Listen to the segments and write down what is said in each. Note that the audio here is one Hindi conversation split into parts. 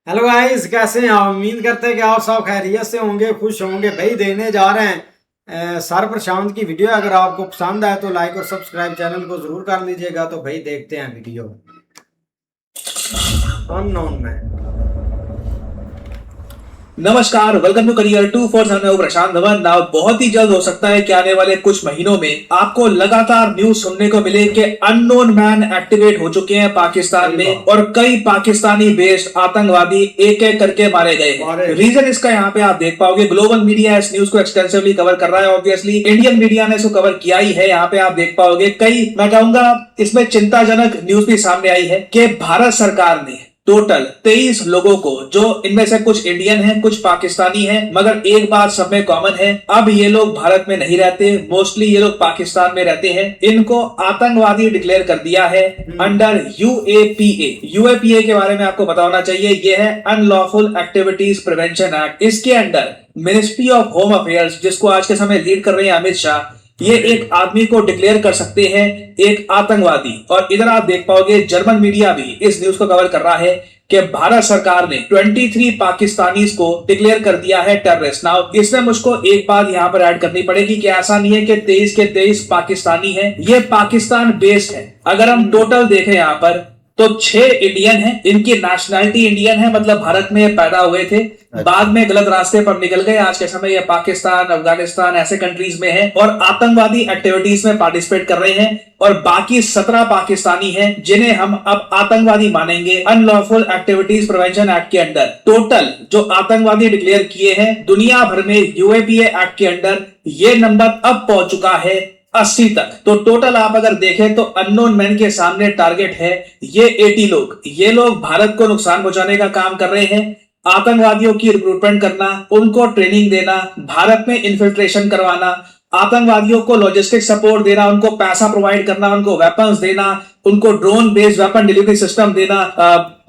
हेलो गाइस, कैसे हैं आप? उम्मीद करते हैं कि आप सब खैरियत से होंगे, खुश होंगे। भाई देने जा रहे हैं सर प्रशांत की वीडियो। अगर आपको पसंद आए तो लाइक और सब्सक्राइब चैनल को जरूर कर लीजिएगा। तो भाई देखते हैं वीडियो। Unknown man. नमस्कार, वेलकम टू करियर 247 में प्रशांत धवन। नाउ बहुत ही जल्द हो सकता है कि आने वाले कुछ महीनों में आपको लगातार न्यूज सुनने को मिले कि अननोन मैन एक्टिवेट हो चुके हैं पाकिस्तान में और कई पाकिस्तानी बेस्ड आतंकवादी एक एक करके मारे गए। रीजन इसका यहाँ पे आप देख पाओगे, ग्लोबल मीडिया इस न्यूज को एक्सटेंसिवली कवर कर रहा है। ऑब्वियसली इंडियन मीडिया ने इसको कवर किया ही है। यहाँ पे आप देख पाओगे कई, मैं कहूंगा इसमें चिंताजनक न्यूज भी सामने आई है कि भारत सरकार ने टोटल 23 लोगों को, जो इनमें से कुछ इंडियन हैं, कुछ पाकिस्तानी हैं, मगर एक बात सब में कॉमन है, अब ये लोग भारत में नहीं रहते, मोस्टली ये लोग पाकिस्तान में रहते हैं। इनको आतंकवादी डिक्लेयर कर दिया है अंडर यूएपीए। यूएपीए के बारे में आपको पता होना चाहिए, ये है अनलॉफुल एक्टिविटीज प्रिवेंशन एक्ट। इसके under ministry of home affairs, जिसको आज के समय लीड कर रहे हैं अमित शाह, ये एक आदमी को डिक्लेयर कर सकते हैं एक आतंकवादी। और इधर आप देख पाओगे जर्मन मीडिया भी इस न्यूज को कवर कर रहा है कि भारत सरकार ने 23 पाकिस्तानी को डिक्लेयर कर दिया है टेररिस्ट। नाउ इसमें मुझको एक बात यहां पर ऐड करनी पड़ेगी कि ऐसा नहीं है कि 23 के 23 पाकिस्तानी हैं, ये पाकिस्तान बेस्ड है। अगर हम टोटल देखें यहां पर तो 6 इंडियन हैं, इनकी नेशनैलिटी इंडियन है, मतलब भारत में पैदा हुए थे, बाद में गलत रास्ते पर निकल गए। आज के समय ये पाकिस्तान, अफगानिस्तान ऐसे कंट्रीज में हैं और आतंकवादी एक्टिविटीज में पार्टिसिपेट कर रहे हैं। और बाकी 17 पाकिस्तानी हैं जिन्हें हम अब आतंकवादी मानेंगे अनलॉफुल एक्टिविटीज प्रिवेंशन एक्ट के अंडर। टोटल जो आतंकवादी डिक्लेयर किए हैं दुनिया भर में यूएपीए एक्ट के अंडर, ये नंबर अब पहुंच चुका है 80 तक। तो टोटल आप अगर देखें तो अननोन मैन के सामने टारगेट है ये 80 लोग। ये लोग भारत को नुकसान पहुंचाने का काम कर रहे हैं, आतंकवादियों की रिक्रूटमेंट करना, उनको ट्रेनिंग देना, भारत में इन्फिल्ट्रेशन करवाना, आतंकवादियों को लॉजिस्टिक सपोर्ट देना, उनको पैसा प्रोवाइड करना, उनको वेपन्स देना, उनको drone based weapon delivery system देना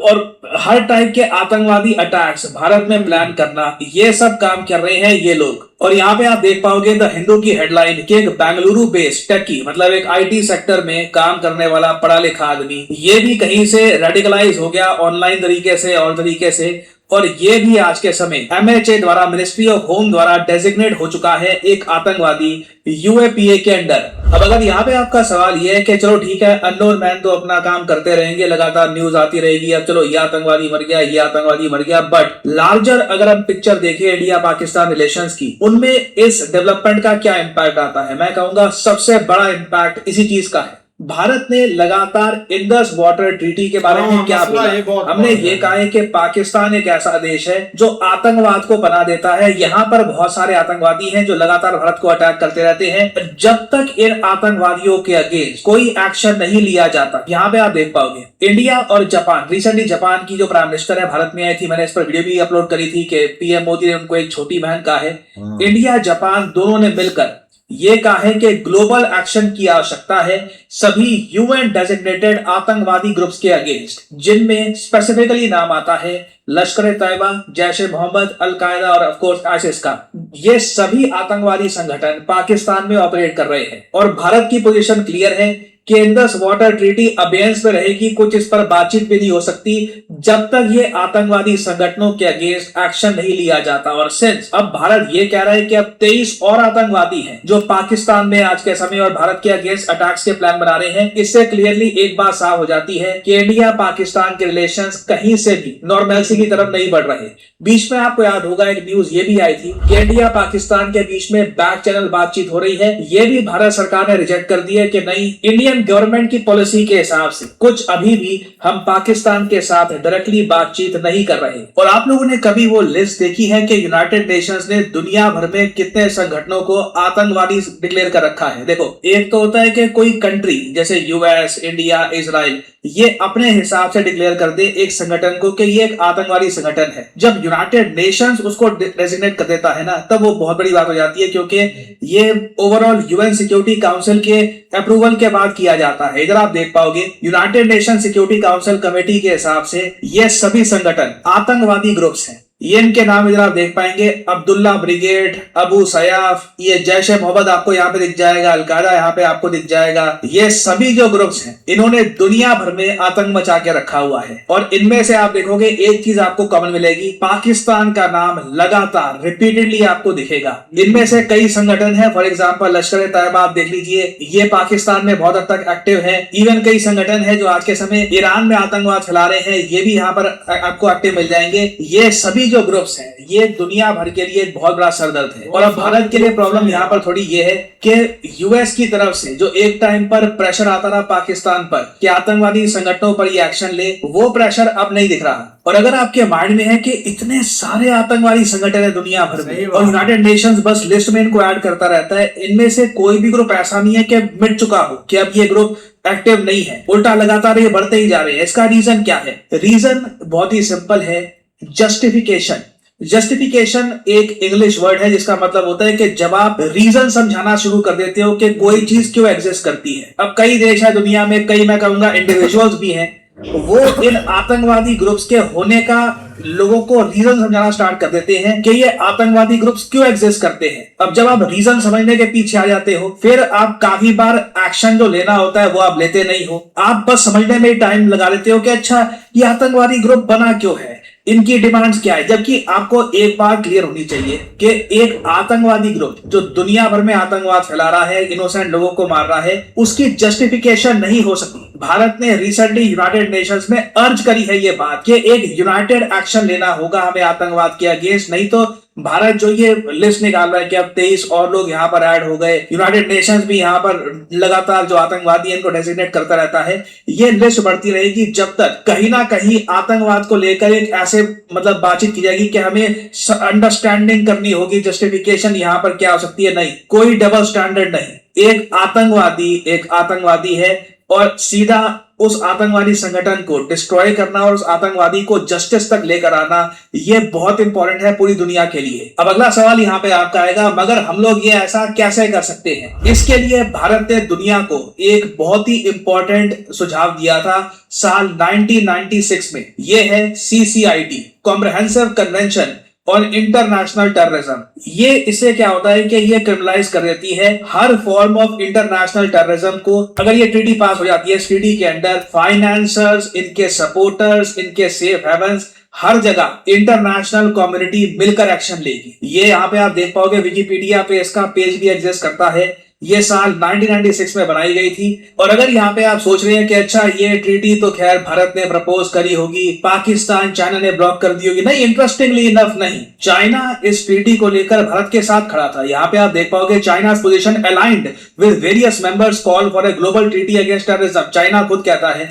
और हर टाइप के आतंकवादी अटैक्स भारत में प्लान करना, ये सब काम कर रहे हैं ये लोग। और यहाँ पे आप देख पाओगे द हिंदू की हेडलाइन कि एक बेंगलुरु बेस्ड टेकी, मतलब एक आईटी सेक्टर में काम करने वाला पढ़ा लिखा आदमी, ये भी कहीं से रेडिकलाइज हो गया ऑनलाइन तरीके से और तरीके से, और ये भी आज के समय एमएचए द्वारा, मिनिस्ट्री ऑफ होम द्वारा डेजिग्नेट हो चुका है एक आतंकवादी यूएपीए के अंडर। अब अगर यहाँ पे आपका सवाल ये है कि चलो ठीक है, अननोन मैन तो अपना काम करते रहेंगे, लगातार न्यूज आती रहेगी, अब चलो ये आतंकवादी मर गया, ये आतंकवादी मर गया, बट लार्जर अगर हम पिक्चर देखें इंडिया पाकिस्तान रिलेशंस की, उनमें इस डेवलपमेंट का क्या इंपैक्ट आता है? मैं कहूंगा सबसे बड़ा इंपैक्ट इसी चीज का है। भारत ने लगातार इंडस वाटर ट्रीटी के बारे में क्या बोला? हमने ये कहा है कि पाकिस्तान एक ऐसा देश है जो आतंकवाद को बना देता है। यहाँ पर बहुत सारे आतंकवादी हैं जो लगातार भारत को अटैक करते रहते हैं। जब तक इन आतंकवादियों के अगेंस्ट कोई एक्शन नहीं लिया जाता, यहाँ पे आप देख पाओगे इंडिया और जापान, रिसेंटली जापान की जो प्राइम मिनिस्टर है भारत में आई थी, मैंने इस पर वीडियो भी अपलोड करी थी कि पीएम मोदी ने उनको एक छोटी बहन कहा है। इंडिया जापान दोनों ने मिलकर ये कहा है कि ग्लोबल एक्शन की आवश्यकता है सभी यूएन डेजिग्नेटेड आतंकवादी ग्रुप्स के अगेंस्ट, जिनमें स्पेसिफिकली नाम आता है लश्कर तैयबा, जैश ए मोहम्मद, अल कायदा और ऑफ कोर्स आईएसआईएस का। ये सभी आतंकवादी संगठन पाकिस्तान में ऑपरेट कर रहे हैं और भारत की पोजीशन क्लियर है कि इंडस वाटर ट्रीटी अबेयंस में रहेगी, कुछ इस पर बातचीत भी नहीं हो सकती जब तक ये आतंकवादी संगठनों के अगेंस्ट एक्शन नहीं लिया जाता। और सिंस अब भारत ये कह रहा है कि अब 23 और आतंकवादी हैं जो पाकिस्तान में आज के समय और भारत के अगेंस्ट अटैक्स के प्लान बना रहे हैं, इससे क्लियरली एक बात साफ हो जाती है कि इंडिया पाकिस्तान के रिलेशंस कहीं से भी नॉर्मलसी की तरफ नहीं बढ़ रहे। बीच में आपको याद होगा एक न्यूज ये भी आई थी कि इंडिया पाकिस्तान के बीच में बैक चैनल बातचीत हो रही है। ये भी भारत सरकार ने रिजेक्ट कर दी है कि नहीं, इंडियन गवर्नमेंट की पॉलिसी के हिसाब से कुछ अभी भी हम पाकिस्तान के साथ डायरेक्टली बातचीत नहीं कर रहे। और आप लोगों ने कभी वो लिस्ट देखी है कि यूनाइटेड नेशंस ने दुनिया भर में कितने संगठनों को आतंकवादी डिक्लेयर कर रखा है? देखो, एक तो होता है कि कोई कंट्री जैसे यूएस, इंडिया, इजराइल, ये अपने हिसाब से डिक्लेयर कर दे एक संगठन को कि ये एक आतंकवादी संगठन है। जब यूनाइटेड नेशंस उसको डेजिग्नेट कर देता है ना, तब वो बहुत बड़ी बात हो जाती है, क्योंकि ये ओवरऑल यूएन सिक्योरिटी काउंसिल के अप्रूवल के बाद किया जाता है। इधर आप देख पाओगे United nation security council committee के हिसाब से ये सभी संगठन आतंकवादी ग्रुप्स हैं। ये इनके नाम इधर आप देख पाएंगे, अब्दुल्ला ब्रिगेड, अबू सयाफ, ये जैश ए मोहम्मद आपको यहाँ पे दिख जाएगा, अलकायदा यहाँ पे आपको दिख जाएगा। ये सभी जो ग्रुप्स हैं इन्होंने दुनिया भर में आतंक मचा के रखा हुआ है। और इनमें से आप देखोगे एक चीज आपको कॉमन मिलेगी, पाकिस्तान का नाम लगातार रिपीटेडली आपको दिखेगा। इनमें से कई संगठन है, फॉर एग्जाम्पल लश्कर ए तैयबा आप देख लीजिए, ये पाकिस्तान में बहुत हद तक एक्टिव है। इवन कई संगठन है जो आज के समय ईरान में आतंकवाद फैला रहे हैं, ये भी यहाँ पर आपको एक्टिव मिल जाएंगे। ये सभी जो ग्रुप्स हैं ये दुनिया भर के लिए एक बहुत बड़ा सरदर्द है। और अब भारत के लिए प्रॉब्लम यहाँ पर थोड़ी ये है कि यूएस की तरफ से जो एक टाइम पर प्रेशर आता रहा पाकिस्तान पर कि आतंकवादी संगठनों पर ये एक्शन ले, वो प्रेशर अब नहीं दिख रहा। और अगर आपके माइंड में है कि इतने सारे आतंकवादी संगठन है दुनिया भर में और यूनाइटेड नेशंस बस लिस्ट में इनको ऐड करता रहता है, इनमें से कोई भी ग्रुप ऐसा नहीं है कि मिट चुका हो, कि अब ये ग्रुप एक्टिव नहीं है, उल्टा लगातार ये बढ़ते ही जा रहे हैं। इसका रीजन क्या है? रीजन बहुत ही सिंपल है, जस्टिफिकेशन। जस्टिफिकेशन एक इंग्लिश वर्ड है जिसका मतलब होता है कि जब आप रीजन समझाना शुरू कर देते हो कि कोई चीज क्यों एग्जिस्ट करती है। अब कई देश है दुनिया में, कई मैं कहूंगा इंडिविजुअल्स भी हैं, वो इन आतंकवादी ग्रुप्स के होने का लोगों को रीजन समझाना स्टार्ट कर देते हैं कि ये आतंकवादी ग्रुप्स क्यों एग्जिस्ट करते हैं। अब जब आप रीजन समझने के पीछे आ जाते हो, फिर आप काफी बार एक्शन जो लेना होता है वो आप लेते नहीं हो, आप बस समझने में टाइम लगा लेते हो कि अच्छा ये आतंकवादी ग्रुप बना क्यों है, इनकी डिमांड्स क्या है। जबकि आपको एक बात क्लियर होनी चाहिए कि एक आतंकवादी ग्रुप जो दुनिया भर में आतंकवाद फैला रहा है, इनोसेंट लोगों को मार रहा है, उसकी जस्टिफिकेशन नहीं हो सकती। भारत ने रिसेंटली यूनाइटेड नेशंस में अर्ज करी है ये बात कि एक यूनाइटेड एक्शन लेना होगा हमें आतंकवाद के अगेंस्ट, नहीं तो भारत जो ये लिस्ट निकाल रहा है कि अब 23 और लोग यहाँ पर ऐड हो गए, यूनाइटेड नेशंस भी यहाँ पर लगातार जो आतंकवादी है इनको डेजिग्नेट करता रहता है, ये लिस्ट बढ़ती रहेगी जब तक कहीं ना कहीं आतंकवाद को लेकर एक ऐसे मतलब बातचीत की जाएगी कि हमें अंडरस्टैंडिंग करनी होगी, जस्टिफिकेशन यहाँ पर क्या हो सकती है। नहीं, कोई डबल स्टैंडर्ड नहीं। एक आतंकवादी है और सीधा उस आतंकवादी संगठन को डिस्ट्रॉय करना और उस आतंकवादी को जस्टिस तक लेकर आना, ये बहुत इंपॉर्टेंट है पूरी दुनिया के लिए। अब अगला सवाल यहाँ पे आपका आएगा, मगर हम लोग ये ऐसा कैसे कर सकते हैं? इसके लिए भारत ने दुनिया को एक बहुत ही इंपॉर्टेंट सुझाव दिया था साल 1996 में। ये है CCIT, कॉम्प्रिहेंसिव कन्वेंशन और इंटरनेशनल टेररिज्म। ये इससे क्या होता है कि ये क्रिमिनलाइज कर देती है हर फॉर्म ऑफ इंटरनेशनल टेररिज्म को। अगर ये ट्रीटी पास हो जाती है, इस ट्रीटी के अंदर फाइनेंसर्स, इनके सपोर्टर्स, इनके सेफ हेवंस, हर जगह इंटरनेशनल कम्युनिटी मिलकर एक्शन लेगी। ये यहाँ पे आप देख पाओगे, विकिपीडिया पे इसका पेज भी एग्जिस्ट करता है। ये साल 1996 में बनाई गई थी। और अगर यहाँ पे आप सोच रहे हैं कि अच्छा ये ट्रीटी तो खैर भारत ने प्रपोज करी होगी, पाकिस्तान चाइना ने ब्लॉक कर दी होगी, नहीं, इंटरेस्टिंगली इनफ नहीं, चाइना इस ट्रीटी को लेकर भारत के साथ खड़ा था। यहाँ पे आप देख पाओगे China position aligned with various members call for a global treaty against terrorism. China खुद कहता है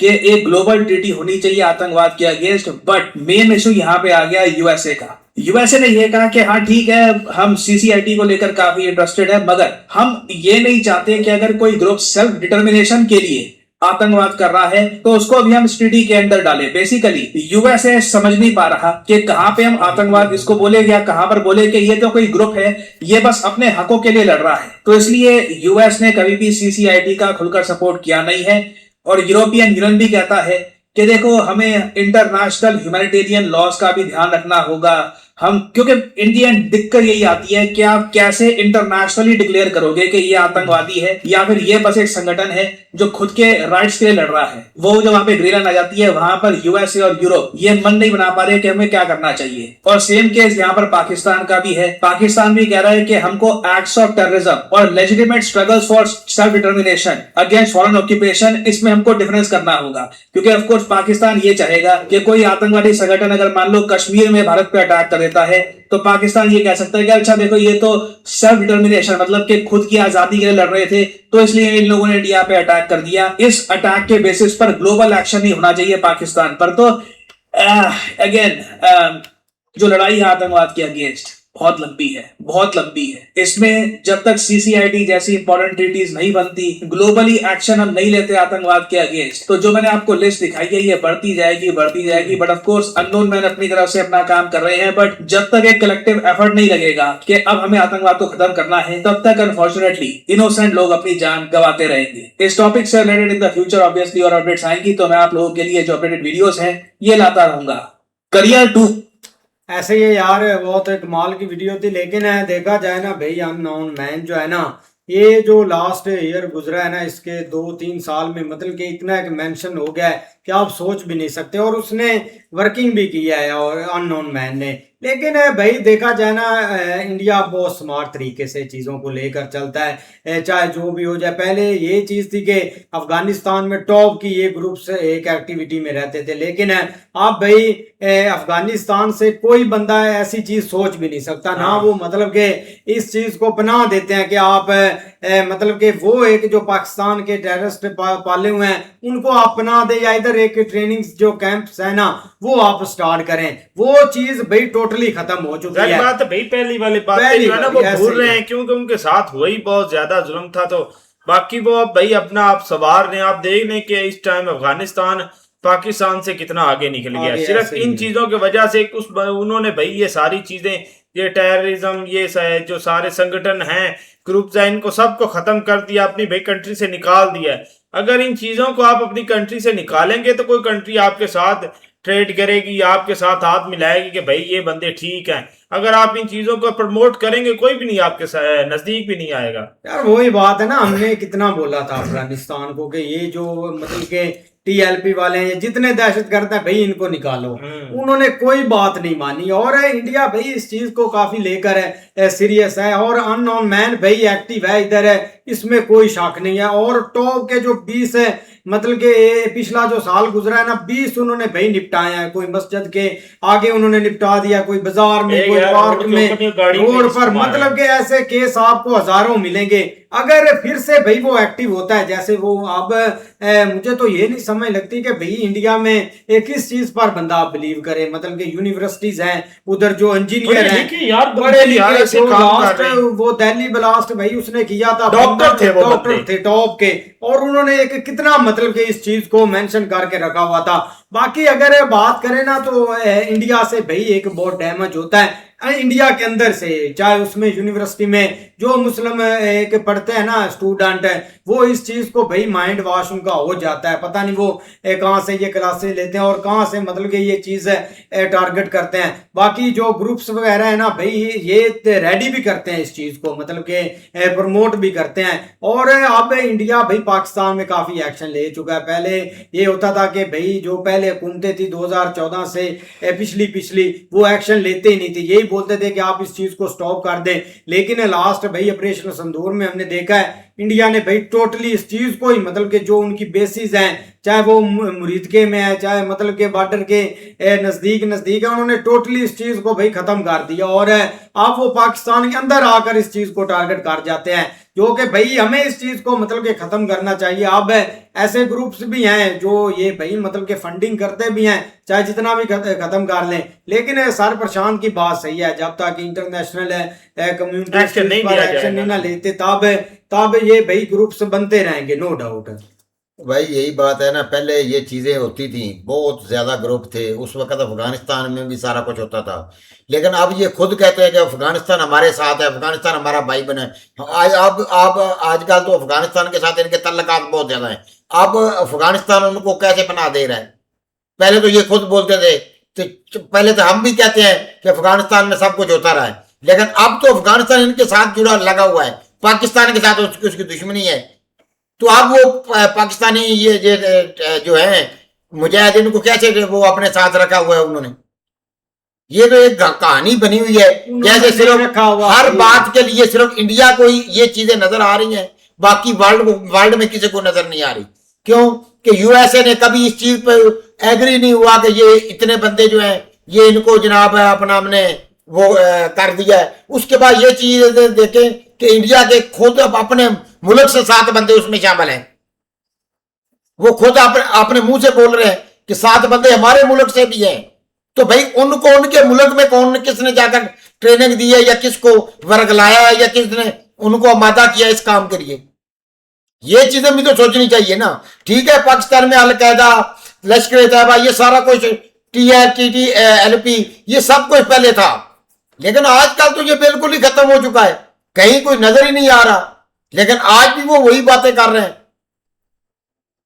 कि एक ग्लोबल ट्रीटी होनी चाहिए आतंकवाद के अगेंस्ट। बट मेन इशू यहाँ पे आ गया यूएसए का। यूएसए ने यह कहा कि हाँ ठीक है, हम CCIT को लेकर काफी इंटरेस्टेड है, मगर हम ये नहीं चाहते कि अगर कोई ग्रुप सेल्फ डिटर्मिनेशन के लिए आतंकवाद कर रहा है तो उसको भी हम इस ट्रीटी के अंदर डालें। बेसिकली यूएसए समझ नहीं पा रहा कि कहां पे हम आतंकवाद इसको बोले या कहां पर बोले कि ये तो कोई ग्रुप है, ये बस अपने हकों के लिए लड़ रहा है। तो इसलिए यूएस ने कभी भी CCIT का खुलकर सपोर्ट किया नहीं है। और यूरोपियन यूनियन भी कहता है कि देखो हमें इंटरनेशनल ह्यूमैनिटेरियन लॉज का भी ध्यान रखना होगा। हम क्योंकि इंडियन दिक्कत यही आती है कि आप कैसे इंटरनेशनली डिक्लेयर करोगे कि ये आतंकवादी है या फिर ये बस एक संगठन है जो खुद के राइट्स के लिए लड़ रहा है। वो जब वहां पे ग्रीनलैंड आ जाती है, वहां पर यूएसए और यूरोप ये मन नहीं बना पा रहे कि हमें क्या करना चाहिए। और सेम केस यहाँ पर पाकिस्तान का भी है। पाकिस्तान भी कह रहा है कि हमको एक्ट्स ऑफ टेररिज्म और legitimate struggles for self determination against foreign occupation, इसमें हमको डिफरेंस करना होगा। क्योंकि ऑफकोर्स पाकिस्तान ये चाहेगा कि कोई आतंकवादी संगठन अगर मान लो कश्मीर में भारत पे अटैक कर देता है तो पाकिस्तान ये कह सकता है कि अच्छा देखो ये तो सेल्फ डिटर्मिनेशन मतलब कि खुद की आजादी के लिए लड़ रहे थे, तो इसलिए इन लोगों ने इंडिया पे अटैक कर दिया। इस अटैक के बेसिस पर ग्लोबल एक्शन ही होना चाहिए पाकिस्तान पर। तो अगेन जो लड़ाई है आतंकवाद के अगेंस्ट बहुत लंबी है। इसमें जब तक CCIT जैसी इंपॉर्टेंट ट्रीटीज नहीं बनती, ग्लोबली एक्शन हम नहीं लेते आतंकवाद के अगेंस्ट, तो जो मैंने आपको लिस्ट दिखाई है ये बढ़ती जाएगी। But of course unknown man अपनी तरफ से अपना काम कर रहे हैं। बट जब तक एक कलेक्टिव एफर्ट नहीं लगेगा कि अब हमें आतंकवाद को खत्म करना है, तब तक अनफॉर्चुनेटली इनोसेंट लोग अपनी जान गंवाते रहेंगे। इस टॉपिक से related in the future obviously और अपडेट्स आएंगी तो मैं आप लोगों के लिए जो अपडेटेड वीडियोस हैं ये लाता रहूंगा। करियर 2 ऐसे ही यार बहुत कमाल की वीडियो थी, लेकिन है देखा जाए ना भाई, अननोन मैन जो है ना, ये जो लास्ट ईयर गुजरा है ना, इसके 2-3 साल में मतलब कि इतना एक मेंशन हो गया है कि आप सोच भी नहीं सकते। और उसने वर्किंग भी किया है और अननोन मैन ने। लेकिन भाई देखा जाए ना, इंडिया बहुत स्मार्ट तरीके से चीज़ों को लेकर चलता है। चाहे जो भी हो जाए, पहले ये चीज़ थी कि अफगानिस्तान में टॉप की ये ग्रुप्स एक एक्टिविटी में रहते थे, लेकिन अब भाई अफगानिस्तान से कोई बंदा ऐसी चीज सोच भी नहीं सकता ना। वो मतलब कि इस चीज को पनाह देते हैं कि आप मतलब कि वो एक जो पाकिस्तान के टेररिस्ट पाले हुए हैं उनको आप पनाह दे, या इधर एक ट्रेनिंग जो कैंप्स है ना वो आप स्टार्ट करें। वो चीज भाई टोटली खत्म हो चुकी है। बात है भाई, पहली वाली बात जो है ना वो भूल रहे हैं, क्योंकि उनके साथ हुआ ही बहुत ज्यादा जुल्म था। तो बाकी वो अब भाई अपना आप सवार रहे हैं। आप देख लें कि इस टाइम अफगानिस्तान पाकिस्तान से कितना आगे निकल गया, सिर्फ इन चीजों की वजह से। उन्होंने भाई ये सारी चीजें, ये टेररिज्म, ये जो सारे संगठन हैं, ग्रुप्स हैं, इनको सबको खत्म कर दिया, अपनी भाई कंट्री से निकाल दिया। अगर इन चीजों को आप अपनी कंट्री से निकालेंगे तो कोई कंट्री आपके साथ ट्रेड करेगी, आपके साथ हाथ मिलाएगी कि भाई ये बंदे ठीक हैं। अगर आप इन चीजों को प्रमोट करेंगे, कोई भी नहीं आपके नजदीक भी नहीं आएगा। यार वही बात है ना, हमने कितना बोला था अफगानिस्तान को कि ये जो मतलब के टीएलपी वाले हैं, जितने दहशतगर्द हैं भाई इनको निकालो। उन्होंने कोई बात नहीं मानी। और इंडिया भाई इस चीज को काफी लेकर है सीरियस है। और अननोन मैन भाई एक्टिव है इधर है, इसमें कोई शक नहीं है। और टॉप के जो 20 है मतलब के पिछला जो साल गुजरा है ना, 20 उन्होंने भाई निपटाया है। कोई मस्जिद के आगे उन्होंने निपटा दिया, कोई बाजार में, कोई पार्क में, रोड पर, मतलब के ऐसे केस आपको हजारों मिलेंगे। अगर फिर से भाई वो एक्टिव होता है जैसे वो अब मुझे तो ये नहीं समझ लगती कि भाई इंडिया में किस चीज पर बंदा आप बिलीव करे। मतलब कि यूनिवर्सिटीज हैं उधर, जो इंजीनियर हैं यार बड़े लिखे, वो दिल्ली ब्लास्ट भाई उसने किया था, डॉक्टर थे टॉप के। और उन्होंने एक कितना मतलब कि इस चीज को मेंशन करके रखा हुआ था। बाकी अगर बात करें ना तो इंडिया से भाई एक बहुत डैमेज होता है इंडिया के अंदर से। चाहे उसमें यूनिवर्सिटी में जो मुस्लिम एक पढ़ते हैं ना स्टूडेंट है, वो इस चीज को भाई माइंड वॉश उनका हो जाता है। पता नहीं वो कहाँ से ये क्लासेस लेते हैं और कहाँ से मतलब कि ये चीज टारगेट करते हैं। बाकी जो ग्रुप्स वगैरह है ना भाई, ये रेडी भी करते हैं इस चीज को, मतलब कि प्रमोट भी करते हैं। और अब इंडिया भाई पाकिस्तान में काफी एक्शन ले चुका है। पहले ये होता था कि भाई जो पहले हुकूमतें थी 2014 से पिछली वो एक्शन लेते ही नहीं थे, यही बोलते थे कि आप इस चीज को स्टॉप कर दें। लेकिन लास्ट भाई ऑपरेशन सिंदूर में हमने देखा है इंडिया ने भाई टोटली इस चीज को ही, मतलब कि जो उनकी बेसिस हैं, चाहे वो मुरीदके में है, चाहे मतलब के बॉर्डर के नजदीक है, उन्होंने टोटली इस चीज को भाई खत्म कर दिया। और अब वो पाकिस्तान के अंदर आकर इस चीज को टारगेट कर जाते हैं, जो कि भाई हमें इस चीज को मतलब कि खत्म करना चाहिए। अब ऐसे ग्रुप्स भी हैं जो ये भाई मतलब कि फंडिंग करते भी हैं, चाहे जितना भी खत्म कर लें। लेकिन सर प्रशांत की बात सही है, जब तक इंटरनेशनल कम्युनिटी एक्शन नहीं ना लेते तब ये भाई ग्रुप्स बनते रहेंगे, नो डाउट। भाई यही बात है ना, पहले ये चीज़ें होती थी, बहुत ज़्यादा ग्रुप थे उस वक्त, अफगानिस्तान में भी सारा कुछ होता था। लेकिन अब ये खुद कहते हैं कि अफगानिस्तान हमारे साथ है, अफगानिस्तान हमारा भाई बना है। अब आजकल तो अफगानिस्तान के साथ इनके तल्लकात बहुत ज़्यादा हैं। अब अफगानिस्तान उनको कैसे पनाह दे रहा है? पहले तो ये खुद बोलते थे, तो पहले तो हम भी कहते हैं कि अफगानिस्तान में सब कुछ होता रहा है, लेकिन अब तो अफगानिस्तान इनके साथ जुड़ा लगा हुआ है, पाकिस्तान के साथ उसकी दुश्मनी है। तो अब वो पाकिस्तानी ये जो है मुजाहिदीन को कैसे वो अपने साथ रखा हुआ है उन्होंने? ये तो एक कहानी बनी हुई है, जैसे सिर्फ हर बात के लिए सिर्फ इंडिया को ही ये चीजें नजर आ रही हैं, बाकी वर्ल्ड में किसी को नजर नहीं आ रही। क्यों कि यूएसए ने कभी इस चीज पर एग्री नहीं हुआ कि ये इतने बंदे जो हैं ये इनको जनाब अपना हमने वो कर दिया है। उसके बाद ये चीज देखें कि इंडिया के खुद अपने मुल्क से 7 बंदे उसमें शामिल हैं, वो खुद अपने मुंह से बोल रहे हैं कि 7 बंदे हमारे मुल्क से भी हैं। तो भाई उनको उनके मुल्क में कौन किसने जाकर ट्रेनिंग दी है, या किसको वर्गलाया है, या किसने उनको आमादा किया इस काम के लिए? ये चीजें भी तो सोचनी चाहिए ना। ठीक है, पाकिस्तान में अलकायदा, लश्कर तैयबा, ये सारा कुछ TTLP ये सब कुछ पहले था, लेकिन आजकल तो ये बिल्कुल ही खत्म हो चुका है, कहीं कोई नजर ही नहीं आ रहा। लेकिन आज भी वो वही बातें कर रहे हैं।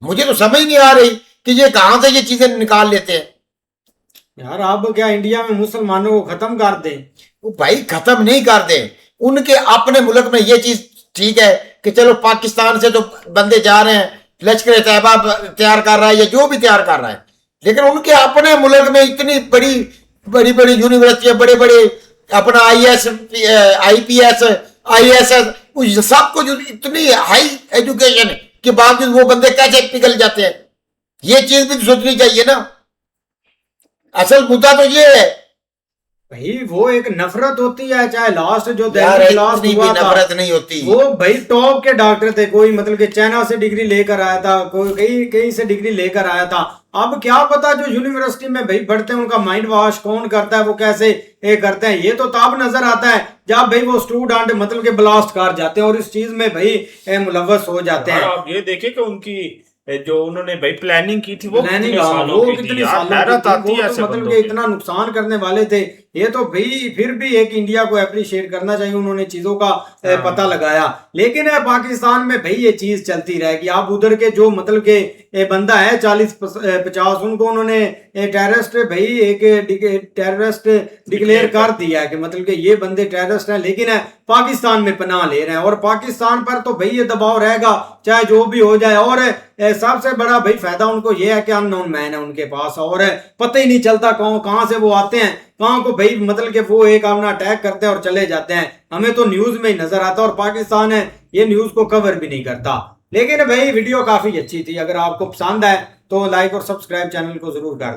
मुझे तो समझ नहीं आ रही कि ये कहां से ये चीजें निकाल लेते हैं। यार अब क्या इंडिया में मुसलमानों को खत्म कर दें? वो भाई खत्म नहीं कर दे, उनके अपने मुल्क में ये चीज ठीक है कि चलो पाकिस्तान से तो बंदे जा रहे हैं, लश्कर तैयबा तैयार कर रहा है या जो भी तैयार कर रहा है, लेकिन उनके अपने मुल्क में इतनी बड़ी बड़ी बड़ी यूनिवर्सिटियां, बड़े बड़े अपना IAS IPS ISS सब कुछ, इतनी हाई एजुकेशन के बावजूद वो बंदे कैसे पिघल जाते हैं, ये चीज भी तो सोचनी चाहिए ना। असल मुद्दा तो ये है भाई वो एक नफरत होती है, चाहे लास्ट जो यार, दिल्ली लास्ट इतनी भी हुआ था नफरत नहीं होती। वो भाई टॉप के डॉक्टर थे, कोई मतलब कि चाइना से डिग्री लेकर आया था, कोई कहीं कहीं से डिग्री लेकर आया था। अब क्या पता जो यूनिवर्सिटी में भाई पढ़ते हैं उनका माइंड वॉश कौन करता है, वो कैसे ये करते हैं, ये तो तब नजर आता है जब भाई वो स्टूडेंट मतलब के ब्लास्ट कर जाते हैं और इस चीज में भाई मुलव्वस हो जाते हैं। आप ये देखें कि उनकी जो उन्होंने भाई प्लानिंग की थी वो प्लानिंग कितने सालों वो की थी कितनी यार, सालों हैरत की थी, आती है वो ऐसे तो मतलब बंदों कि की। इतना नुकसान करने वाले थे। ये तो भाई फिर भी एक इंडिया को अप्रिशिएट करना चाहिए, उन्होंने चीजों का पता लगाया। लेकिन पाकिस्तान में भाई ये चीज चलती रहेगी। आप उधर के जो मतलब के बंदा है 40-50 उनको उन्होंने टेररिस्ट भाई एक टेररिस्ट डिक्लेयर कर दिया है कि मतलब कि ये बंदे टेररिस्ट हैं, लेकिन पाकिस्तान में पनाह ले रहे हैं और पाकिस्तान पर तो भाई ये दबाव रहेगा चाहे जो भी हो जाए। और सबसे बड़ा भाई फायदा उनको ये है कि अननोन मैन है उनके पास और पता ही नहीं चलता कहाँ से वो आते हैं, कहाँ को भाई मतलब कि वो एक अपना अटैक करते हैं और चले जाते हैं। हमें तो न्यूज में ही नजर आता और पाकिस्तान है ये न्यूज को कवर भी नहीं करता। लेकिन भाई वीडियो काफी अच्छी थी, अगर आपको पसंद आए तो लाइक और सब्सक्राइब चैनल को जरूर कर